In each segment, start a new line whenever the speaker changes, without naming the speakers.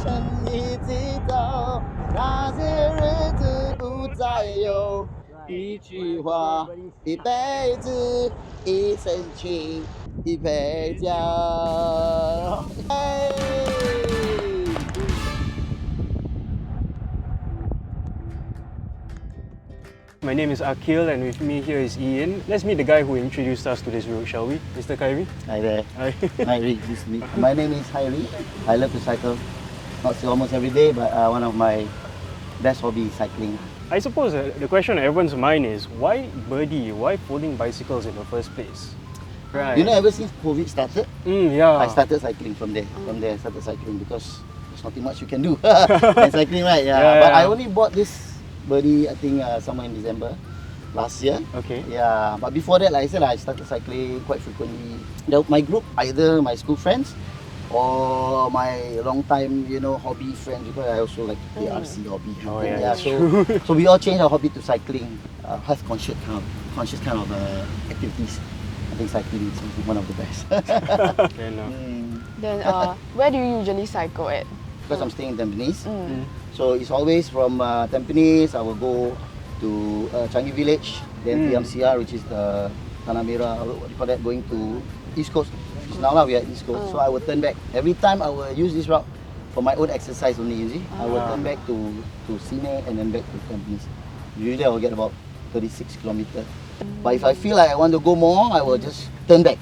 程一起走，那些日子不再有。一句话，一辈子，一生情，一杯酒。
My name is Akil and with me here is Ian. Let's meet the guy who introduced us to this route, shall we? Mr Khairi?
Hi there.
Hi.
Khairi, this is me. My name is Khairi. I love to cycle. Not say almost every day, but one of my best hobby is cycling.
I suppose the question on everyone's mind is, why Birdy? Why folding bicycles in the first place? Right.
You know, ever since COVID started,
yeah.
I started cycling from there. From there, I started cycling because there's nothing much you can do. And cycling, right? Yeah. But I only bought this Birdy, I think, somewhere in December last year.
Okay.
Yeah. But before that, like I said, I started cycling quite frequently. My group, either my school friends or my long time, hobby friends, because I also like the RC hobby.
Oh yeah.
So we all changed our hobby to cycling, health conscious kind of activities. I think cycling is one of the best.
Fair enough.
Then where do you usually cycle at?
Because I'm staying in Tampines. So it's always from Tampines, I will go to Changi Village, then PMCR, which is the Tanah Merah, what do you call that, going to East Coast. Because now we are at East Coast, so I will turn back. Every time I will use this route for my own exercise only, you see. I will turn back to Sine and then back to Tampines. Usually I will get about 36 kilometers. But if I feel like I want to go more, I will just turn back.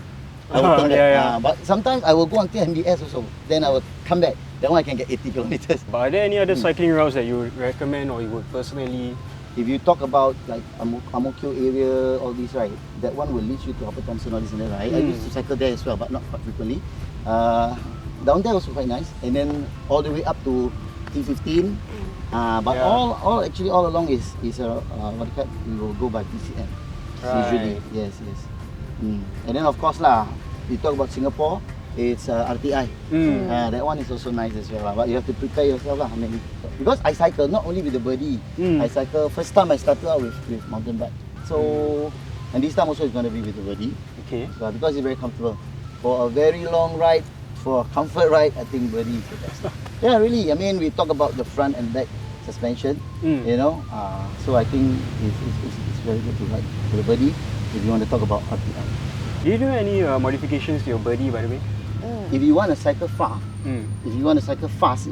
I will turn back. But sometimes I will go until MBS also. Then I will come back. Then I can get 80 kilometers.
But are there any other cycling routes that you would recommend or you would personally?
If you talk about like Amokyo area, all these, right, that one will lead you to Upper Thomson, all this and that, right? I used to cycle there as well, but not quite frequently. Down there also quite nice. And then all the way up to T15. But all along is what do you call it? We will go by TCM. Usually, yes. And then of course we talk about Singapore, it's RTI. That one is also nice as well. But you have to prepare yourself I mean, because I cycle not only with the Birdy. I cycle. First time I started out with mountain bike. So and this time also it's going to be with the Birdy. Okay. So because it's very comfortable for a very long ride. For a comfort ride, I think Birdy is the best. Yeah, really. I mean, we talk about the front and back suspension. So I think it's very good to ride for the Birdy if you want to talk about RTI.
Do you do any modifications to your Birdy, by the way?
If you want to cycle far, fast,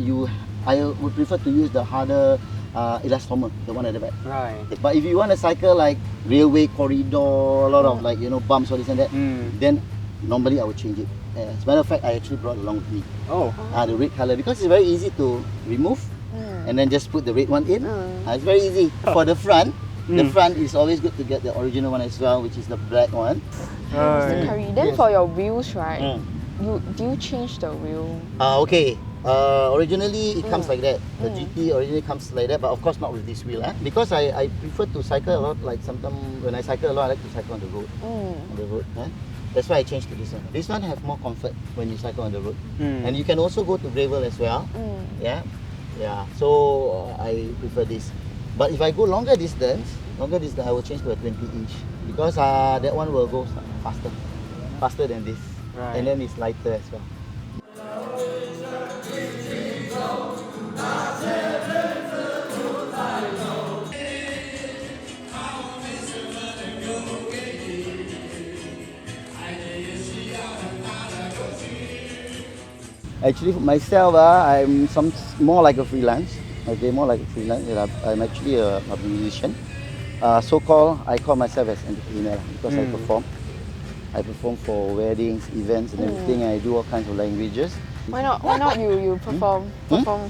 I would prefer to use the harder elastomer, the one at the back.
Right.
But if you want to cycle like railway corridor, a lot of bumps, all this and that, then normally I would change it. As a matter of fact, I actually brought along with me. The red color, because it's very easy to remove and then just put the red one in. It's very easy. For the front, the front is always good to get the original one as well, which is the black one.
Mr. Khairi, then for your wheels, right? Do you change the wheel?
Okay. Originally it comes like that. The GT originally comes like that, but of course not with this wheel. Because I prefer to cycle a lot. Like sometimes when I cycle a lot, I like to cycle on the road. On the road. That's why I changed to this one. This one has more comfort when you cycle on the road. And you can also go to gravel as well. So I prefer this. But if I go longer distance, I will change to a 20-inch. Because that one will go faster than this. Right. And then it's lighter as well. Actually, for myself, I'm more like a freelance. Okay, more like a freelance. I'm actually a musician. So-called, I call myself as entertainer because I perform. I perform for weddings, events, and everything. And I do all kinds of languages.
Why not you perform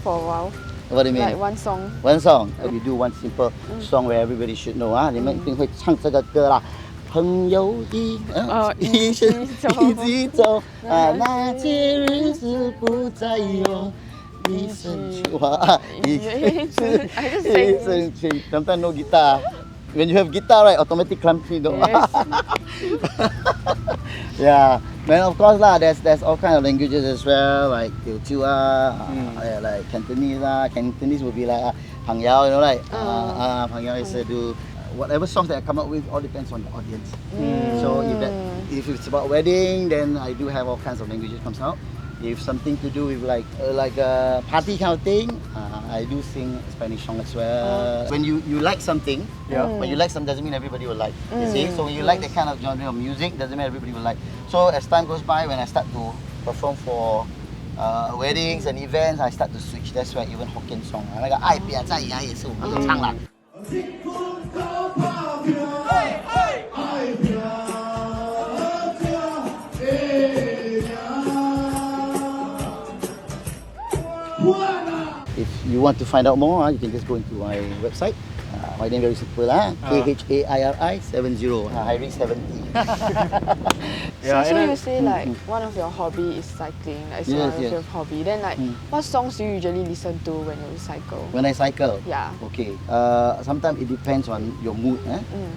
for a while?
What do you mean?
Like one song.
One song. We do one simple song where everybody should know. 你们一定会唱这个歌啦。朋友一生一起走，那些日子不再有。一生情，sometimes no guitar. When you have guitar, right, automatic clumpy, though. Yeah. Then of course there's all kind of languages as well, like Teochew, like Cantonese. Cantonese would be like Hang Yao, like Hang Yao is do whatever songs that I come up with. All depends on the audience. So if it's about wedding, then I do have all kinds of languages comes out. If something to do with like a party kind of thing, I do sing Spanish song as well. When you like something, when you like something doesn't mean everybody will like. You see, so when you like that kind of genre of music, doesn't mean everybody will like. So as time goes by, when I start to perform for weddings and events, I start to switch. That's why even Hokkien song, 那个爱别在牙也是我们唱啦。If you want to find out more, you can just go into my website. My name very simple, Khairi 70, Khairi 70.
So you say like one of your hobby is cycling, like it's one of your hobby. Then like, what songs do you usually listen to when you cycle?
When I cycle?
Yeah.
Okay. Sometimes it depends on your mood.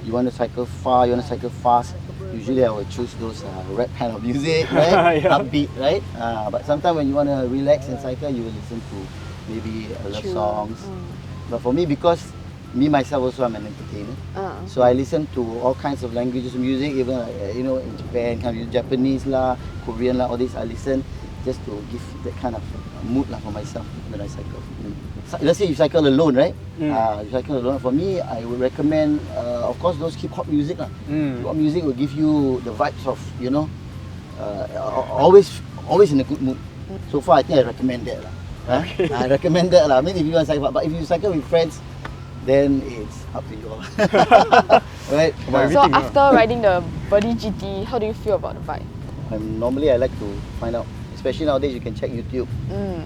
You want to cycle far, you want to cycle fast. Usually I will choose those rap kind of music, right? Upbeat, right? But sometimes when you want to relax and cycle, you will listen to maybe love songs. But for me, because me myself also I'm an entertainer, so I listen to all kinds of languages of music, even you know, in Japan, kind of Japanese lah, Korean lah, all this I listen just to give that kind of mood lah for myself when I cycle. So, let's say you cycle alone, right? You cycle alone. For me, I would recommend, of course, those hip hop music lah. Hip hop music will give you the vibes of, you know, always in a good mood. So far, I think I recommend that lah. I recommend that lah. I mean, if you want to cycle, but if you cycle with friends, then it's up to you all. Right?
So after riding the Birdy GT, how do you feel about the bike?
Normally, I like to find out. Especially nowadays, you can check YouTube,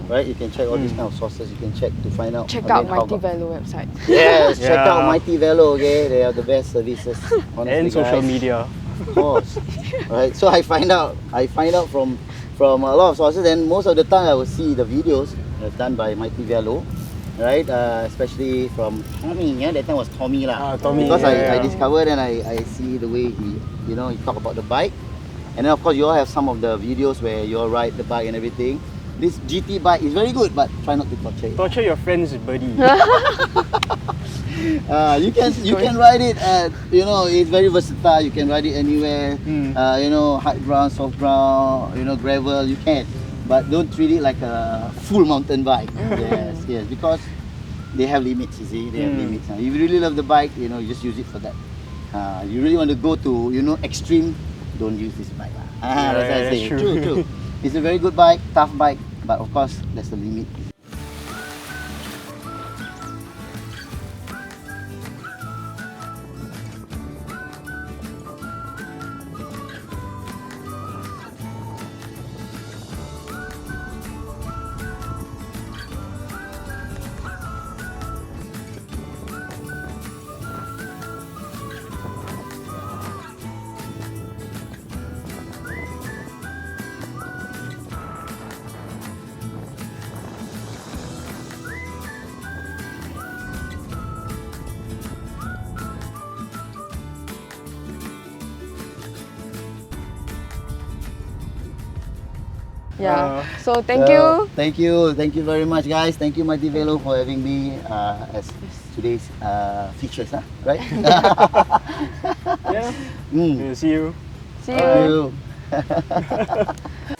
right? You can check all these kind of sources. You can check to find out.
Check out Mighty Velo website.
Yes, check out Mighty Velo. Okay, they are the best services. Honestly,
and social
guys.
media.
Of course, right? So I find out from a lot of sources, and most of the time I will see the videos done by Mighty Velo, right? Especially from Tommy. Yeah, that time was Tommy lah.
Tommy.
Because I discovered and I see the way he talk about the bike. And then of course you all have some of the videos where you all ride the bike and everything. This GT bike is very good, but try not to torture it.
Torture your friends, Birdy.
You can ride it at, you know, it's very versatile. You can ride it anywhere. You know, hard ground, soft ground, you know, gravel, you can. But don't treat it like a full mountain bike. Yes, because they have limits, you see. They have limits. If you really love the bike, you know, you just use it for that. You really want to go to, you know, extreme, don't use this bike. That's what I say. True. It's a very good bike, tough bike, but of course there's a limit.
Yeah. So thank you.
Thank you very much, guys. Thank you, Mighty Velo, for having me as today's features, right?
Yeah. We'll see you.
See you.
Thank you.